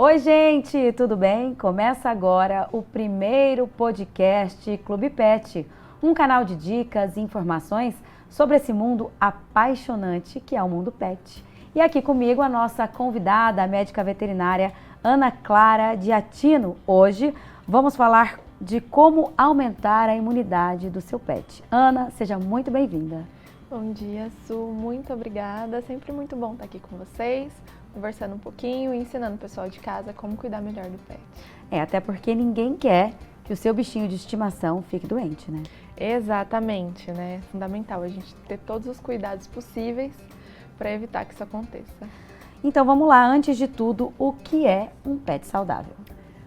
Oi, gente, tudo bem? Começa agora o primeiro podcast Clube Pet, um canal de dicas e informações sobre esse mundo apaixonante que é o mundo pet. E aqui comigo a nossa convidada, a médica veterinária Ana Clara Diatino. Hoje vamos falar de como aumentar a imunidade do seu pet. Ana, seja muito bem-vinda. Bom dia, Su. Muito obrigada. Sempre muito bom estar aqui com vocês, conversando um pouquinho e ensinando o pessoal de casa como cuidar melhor do pet. Até porque ninguém quer que o seu bichinho de estimação fique doente, né? Exatamente, né? É fundamental a gente ter todos os cuidados possíveis para evitar que isso aconteça. Então vamos lá, antes de tudo, o que é um pet saudável?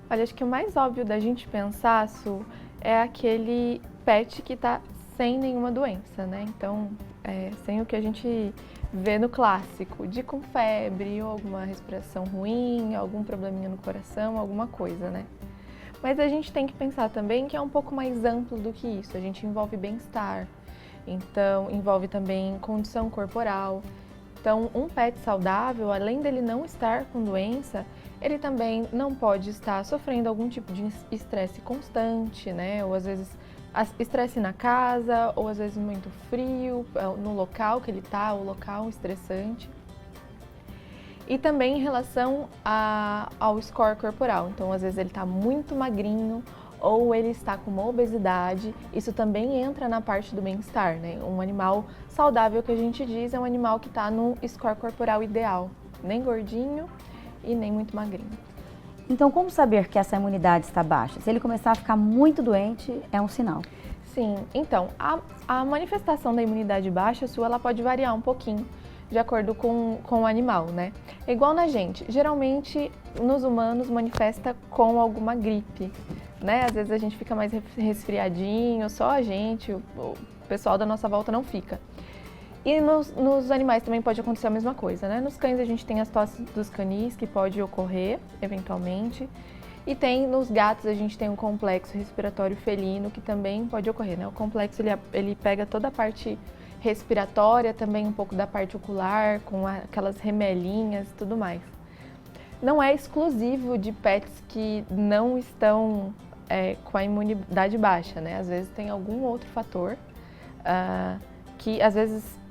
Olha, acho que o mais óbvio da gente pensar, Su, é aquele pet que está sem nenhuma doença, né? Então, sem o que a gente vê no clássico, de com febre, ou alguma respiração ruim, algum probleminha no coração, alguma coisa, né? Mas a gente tem que pensar também que é um pouco mais amplo do que isso. A gente envolve bem-estar, então envolve também condição corporal. Então, um pet saudável, além dele não estar com doença, ele também não pode estar sofrendo algum tipo de estresse constante, né? Ou às vezes estresse na casa, ou às vezes muito frio no local que ele está, o local estressante. E também em relação ao score corporal. Então, às vezes ele está muito magrinho ou ele está com uma obesidade. Isso também entra na parte do bem-estar, né? Um animal saudável que a gente diz é um animal que está no score corporal ideal. Nem gordinho e nem muito magrinho. Então, como saber que essa imunidade está baixa? Se ele começar a ficar muito doente, é um sinal. Sim, então, a manifestação da imunidade baixa sua, ela pode variar um pouquinho de acordo com o animal, né? É igual na gente, geralmente nos humanos manifesta com alguma gripe, né? Às vezes a gente fica mais resfriadinho, só a gente, o pessoal da nossa volta não fica. E nos animais também pode acontecer a mesma coisa, né? Nos cães a gente tem as tosses dos canis, que pode ocorrer, eventualmente. E nos gatos a gente tem um complexo respiratório felino, que também pode ocorrer, né? O complexo, ele pega toda a parte respiratória, também um pouco da parte ocular, com aquelas remelinhas e tudo mais. Não é exclusivo de pets que não estão com a imunidade baixa, né? Às vezes tem algum outro fator que às vezes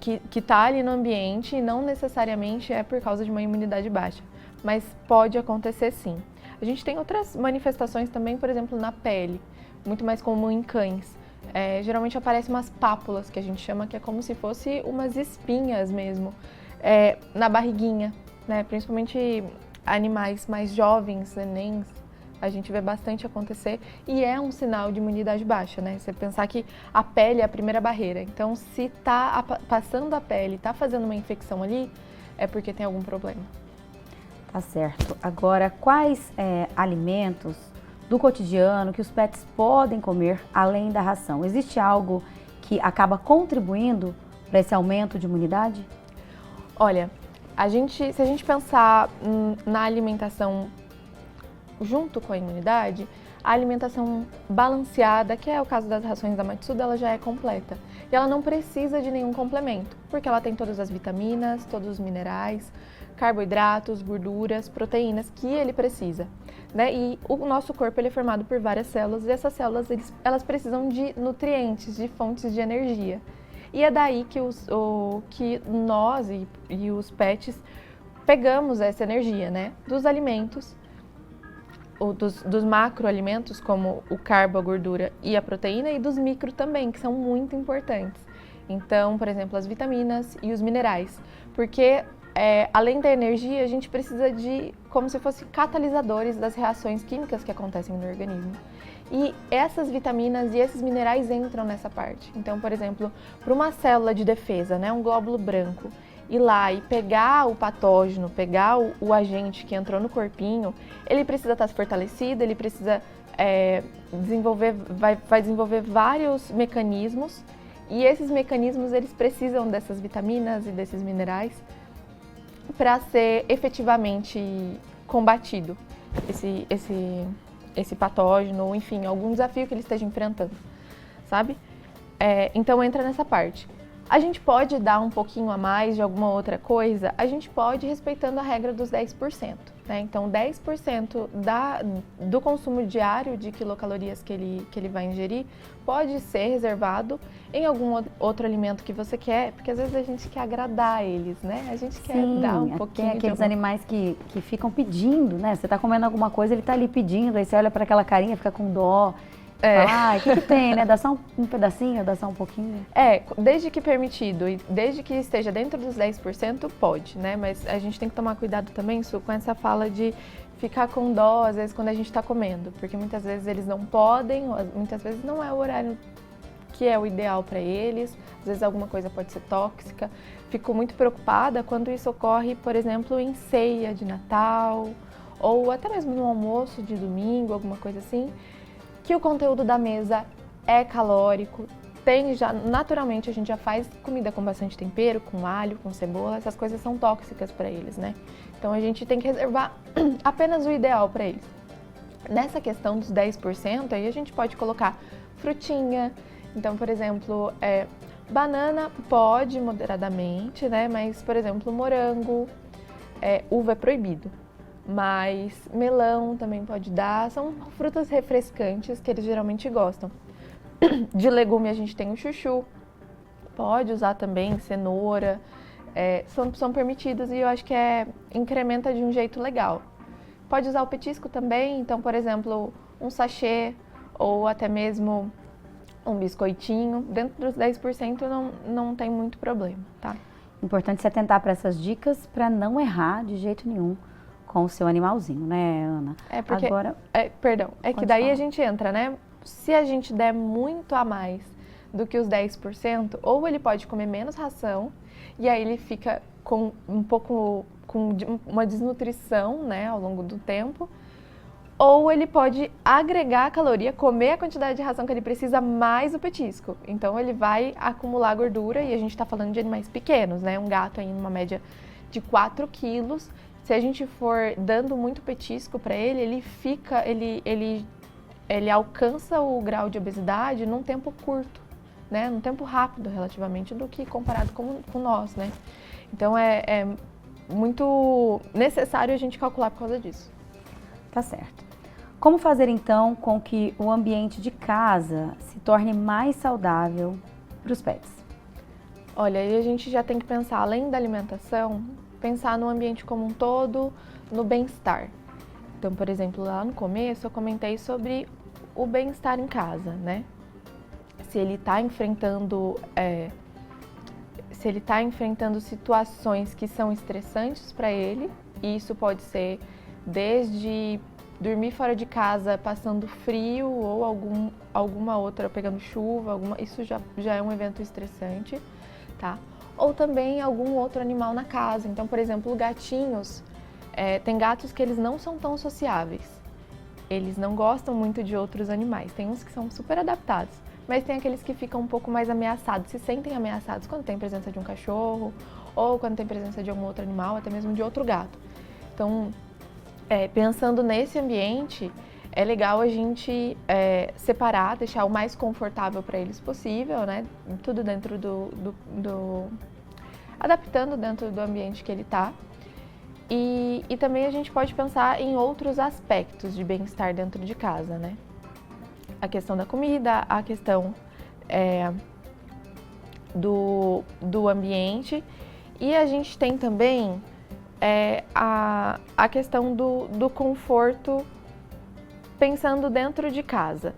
que está ali no ambiente e não necessariamente é por causa de uma imunidade baixa, mas pode acontecer sim. A gente tem outras manifestações também, por exemplo, na pele, muito mais comum em cães. Geralmente aparecem umas pápulas, que a gente chama, que é como se fosse umas espinhas mesmo, na barriguinha, né? Principalmente animais mais jovens, nenéns, a gente vê bastante acontecer e é um sinal de imunidade baixa, né? Você pensar que a pele é a primeira barreira, então se está passando a pele, está fazendo uma infecção ali, é porque tem algum problema. Tá certo. Agora, quais alimentos do cotidiano que os pets podem comer além da ração? Existe algo que acaba contribuindo para esse aumento de imunidade? Olha, se a gente pensar na alimentação junto com a imunidade, a alimentação balanceada, que é o caso das rações da Matsuda, ela já é completa. E ela não precisa de nenhum complemento, porque ela tem todas as vitaminas, todos os minerais, carboidratos, gorduras, proteínas que ele precisa, né? E o nosso corpo ele é formado por várias células e essas células elas precisam de nutrientes, de fontes de energia. E é daí que nós e os pets pegamos essa energia, né? Dos alimentos, dos macroalimentos, como o carbo, a gordura e a proteína, e dos micro também, que são muito importantes. Então, por exemplo, as vitaminas e os minerais, porque além da energia, a gente precisa de como se fossem catalisadores das reações químicas que acontecem no organismo. E essas vitaminas e esses minerais entram nessa parte. Então, por exemplo, para uma célula de defesa, né, um glóbulo branco, ir lá e pegar o patógeno, pegar o agente que entrou no corpinho, ele precisa estar fortalecido, ele precisa vai desenvolver vários mecanismos, e esses mecanismos eles precisam dessas vitaminas e desses minerais para ser efetivamente combatido esse patógeno, ou enfim, algum desafio que ele esteja enfrentando, sabe? Então entra nessa parte. A gente pode dar um pouquinho a mais de alguma outra coisa? A gente pode, respeitando a regra dos 10%. Né? Então, 10% do consumo diário de quilocalorias que ele vai ingerir pode ser reservado em algum outro alimento que você quer, porque às vezes a gente quer agradar eles, né? A gente quer dar um pouquinho. Tem aqueles animais que ficam pedindo, né? Você está comendo alguma coisa, ele está ali pedindo, aí você olha para aquela carinha, fica com dó. Fala, o que tem, né? Dá só um pedacinho, dá só um pouquinho. Desde que permitido e desde que esteja dentro dos 10%, pode, né? Mas a gente tem que tomar cuidado também, Su, com essa fala de ficar com dó, às vezes, quando a gente está comendo. Porque muitas vezes eles não podem, ou muitas vezes não é o horário que é o ideal para eles. Às vezes alguma coisa pode ser tóxica. Fico muito preocupada quando isso ocorre, por exemplo, em ceia de Natal, ou até mesmo no almoço de domingo, alguma coisa assim, que o conteúdo da mesa é calórico, naturalmente a gente já faz comida com bastante tempero, com alho, com cebola, essas coisas são tóxicas para eles, né? Então a gente tem que reservar apenas o ideal para eles. Nessa questão dos 10%, aí a gente pode colocar frutinha, então, por exemplo, banana pode moderadamente, né? Mas, por exemplo, morango, uva é proibido. Mas melão também pode dar, são frutas refrescantes que eles geralmente gostam. De legume a gente tem o chuchu, pode usar também cenoura, são permitidos e eu acho que incrementa de um jeito legal. Pode usar o petisco também, então, por exemplo, um sachê ou até mesmo um biscoitinho, dentro dos 10% não tem muito problema, tá? Importante se atentar para essas dicas para não errar de jeito nenhum com o seu animalzinho, né, Ana? Porque, agora, que daí a gente entra, né? Se a gente der muito a mais do que os 10%, ou ele pode comer menos ração, e aí ele fica com uma desnutrição, né, ao longo do tempo, ou ele pode agregar a caloria, comer a quantidade de ração que ele precisa mais o petisco. Então ele vai acumular gordura, e a gente está falando de animais pequenos, né? Um gato aí numa média de 4 quilos. Se a gente for dando muito petisco para ele, ele alcança o grau de obesidade num tempo curto, né? Num tempo rápido relativamente do que comparado com nós, né? Então é muito necessário a gente calcular por causa disso. Tá certo. Como fazer então com que o ambiente de casa se torne mais saudável para os pets? Olha, aí a gente já tem que pensar, além da alimentação, pensar no ambiente como um todo, no bem-estar. Então, por exemplo, lá no começo eu comentei sobre o bem-estar em casa, né? Se ele está enfrentando situações que são estressantes para ele, e isso pode ser desde dormir fora de casa passando frio ou alguma outra pegando chuva, isso já é um evento estressante, tá? Ou também algum outro animal na casa. Então, por exemplo, gatinhos, tem gatos que eles não são tão sociáveis. Eles não gostam muito de outros animais. Tem uns que são super adaptados, mas tem aqueles que ficam um pouco mais ameaçados, se sentem ameaçados quando tem presença de um cachorro ou quando tem presença de algum outro animal, até mesmo de outro gato. Então, pensando nesse ambiente, é legal a gente separar, deixar o mais confortável para eles possível, né? Tudo dentro adaptando dentro do ambiente que ele está. E também a gente pode pensar em outros aspectos de bem-estar dentro de casa, né? A questão da comida, a questão do ambiente. E a gente tem também a questão do conforto pensando dentro de casa.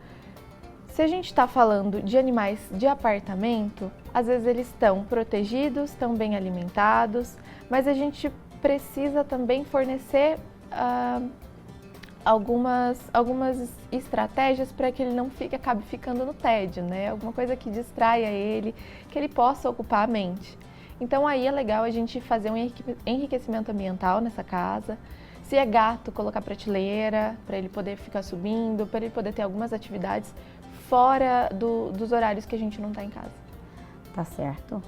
Se a gente está falando de animais de apartamento, às vezes eles estão protegidos, estão bem alimentados, mas a gente precisa também fornecer algumas estratégias para que ele não acabe ficando no tédio, né? Alguma coisa que distraia ele, que ele possa ocupar a mente. Então aí é legal a gente fazer um enriquecimento ambiental nessa casa. Se é gato, colocar prateleira para ele poder ficar subindo, para ele poder ter algumas atividades fora dos horários que a gente não está em casa. Tá certo.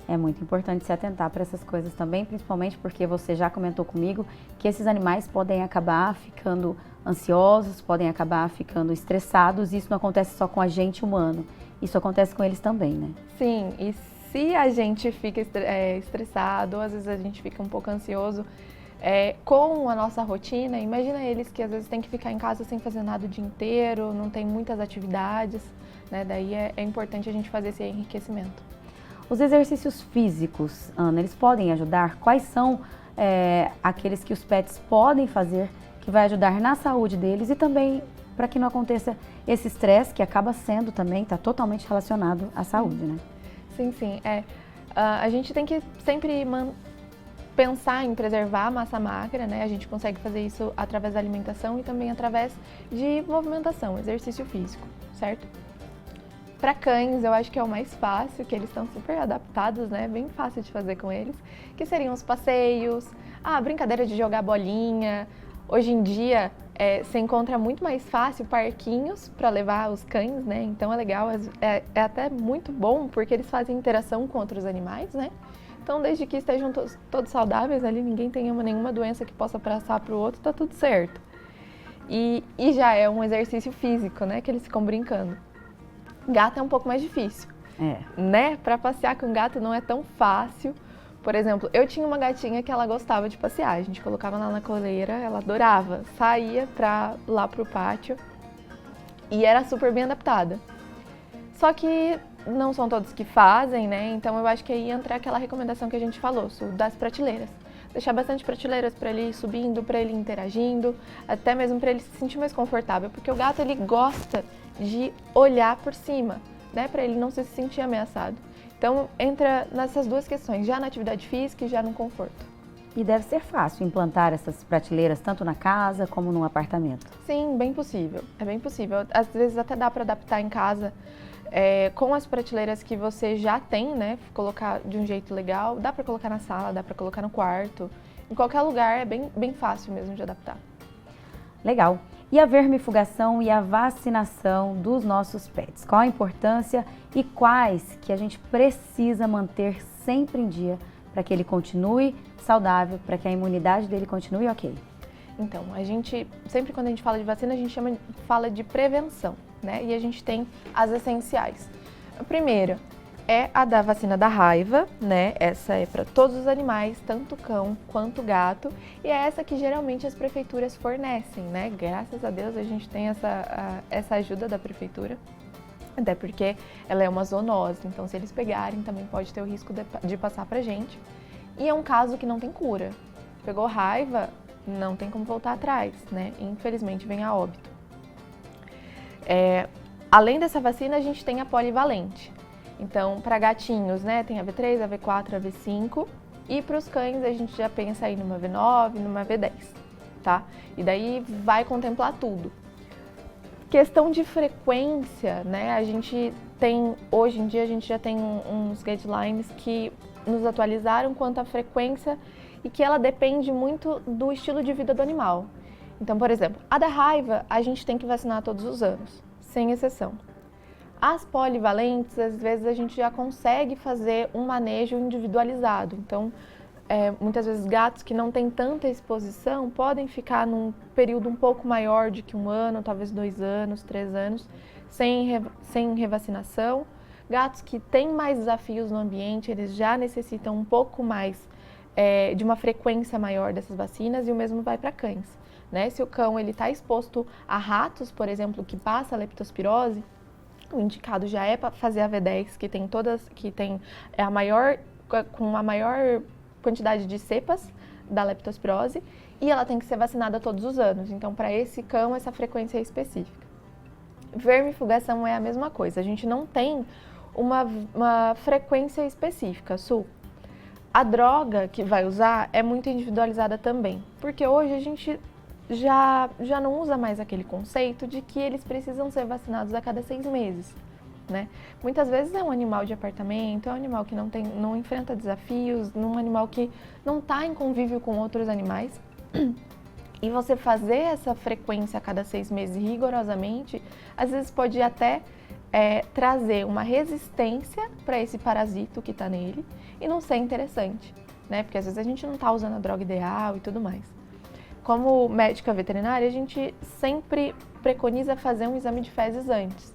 É muito importante se atentar para essas coisas também, principalmente porque você já comentou comigo que esses animais podem acabar ficando ansiosos, podem acabar ficando estressados, e isso não acontece só com a gente humano, isso acontece com eles também, né? Sim, e se a gente fica estressado, ou às vezes a gente fica um pouco ansioso com a nossa rotina, imagina eles que às vezes tem que ficar em casa sem fazer nada o dia inteiro, não tem muitas atividades, né? Daí é importante a gente fazer esse enriquecimento. Os exercícios físicos, Ana, eles podem ajudar? Quais são aqueles que os pets podem fazer que vai ajudar na saúde deles e também para que não aconteça esse estresse que acaba sendo também, está totalmente relacionado à saúde, né? Sim. A gente tem que sempre pensar em preservar a massa magra, né? A gente consegue fazer isso através da alimentação e também através de movimentação, exercício físico, certo? Para cães, eu acho que é o mais fácil, que eles estão super adaptados, né? Bem fácil de fazer com eles, que seriam os passeios, a brincadeira de jogar bolinha. Hoje em dia, você encontra muito mais fácil parquinhos para levar os cães, né? Então é legal, é até muito bom, porque eles fazem interação com outros animais, né? Então, desde que estejam todos saudáveis ali, ninguém tenha nenhuma doença que possa passar para o outro, tá tudo certo. E já é um exercício físico, né? Que eles ficam brincando. Gato é um pouco mais difícil, né? Para passear com gato não é tão fácil. Por exemplo, eu tinha uma gatinha que ela gostava de passear. A gente colocava lá na coleira, ela adorava. Saía lá pro pátio e era super bem adaptada. Só que não são todos que fazem, né? Então eu acho que aí entra aquela recomendação que a gente falou, das prateleiras. Deixar bastante prateleiras para ele ir subindo, para ele ir interagindo, até mesmo para ele se sentir mais confortável, porque o gato ele gosta de olhar por cima, né, para ele não se sentir ameaçado. Então entra nessas duas questões, já na atividade física e já no conforto. E deve ser fácil implantar essas prateleiras tanto na casa como no apartamento. Sim, bem possível, é bem possível. Às vezes até dá para adaptar em casa com as prateleiras que você já tem, né, colocar de um jeito legal, dá para colocar na sala, dá para colocar no quarto, em qualquer lugar é bem fácil mesmo de adaptar. Legal. E a vermifugação e a vacinação dos nossos pets? Qual a importância e quais que a gente precisa manter sempre em dia para que ele continue saudável, para que a imunidade dele continue ok? Então, sempre quando a gente fala de vacina, a gente fala de prevenção, né? E a gente tem as essenciais. A primeira é a da vacina da raiva, né? Essa é para todos os animais, tanto cão quanto gato, e é essa que geralmente as prefeituras fornecem, né? Graças a Deus a gente tem essa ajuda da prefeitura, até porque ela é uma zoonose, então se eles pegarem também pode ter o risco de passar pra gente. E é um caso que não tem cura. Pegou raiva, não tem como voltar atrás, né? Infelizmente vem a óbito. Além dessa vacina, a gente tem a polivalente. Então, para gatinhos, né, tem a V3, a V4, a V5. E para os cães, a gente já pensa aí numa V9, numa V10, tá? E daí vai contemplar tudo. Questão de frequência, né, hoje em dia a gente já tem uns guidelines que nos atualizaram quanto à frequência e que ela depende muito do estilo de vida do animal. Então, por exemplo, a da raiva, a gente tem que vacinar todos os anos, sem exceção. As polivalentes, às vezes a gente já consegue fazer um manejo individualizado. Então, muitas vezes gatos que não têm tanta exposição podem ficar num período um pouco maior de que 1 ano, talvez 2 anos, 3 anos, sem revacinação. Gatos que têm mais desafios no ambiente, eles já necessitam um pouco mais de uma frequência maior dessas vacinas, e o mesmo vai para cães, né? Se o cão está exposto a ratos, por exemplo, que passa a leptospirose, o indicado já é para fazer a V10, que tem com a maior quantidade de cepas da leptospirose, e ela tem que ser vacinada todos os anos. Então, para esse cão, essa frequência é específica. Vermifugação é a mesma coisa, a gente não tem uma frequência específica, Su. A droga que vai usar é muito individualizada também, porque hoje a gente já não usa mais aquele conceito de que eles precisam ser vacinados a cada 6 meses, né? Muitas vezes é um animal de apartamento, é um animal que não enfrenta desafios, um animal que não está em convívio com outros animais. E você fazer essa frequência a cada 6 meses rigorosamente, às vezes pode até trazer uma resistência para esse parasito que está nele e não ser interessante, né? Porque às vezes a gente não está usando a droga ideal e tudo mais. Como médica veterinária, a gente sempre preconiza fazer um exame de fezes antes.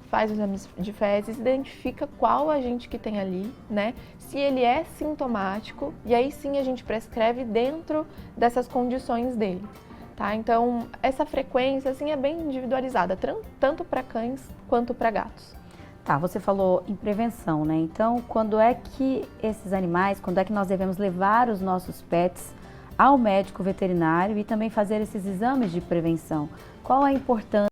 faz os exames de fezes, identifica qual agente que tem ali, né? Se ele é sintomático, e aí sim a gente prescreve dentro dessas condições dele, tá? Então, essa frequência, assim, é bem individualizada, tanto para cães quanto para gatos. Tá, você falou em prevenção, né? Então, quando é que quando é que nós devemos levar os nossos pets ao médico veterinário e também fazer esses exames de prevenção? Qual a importância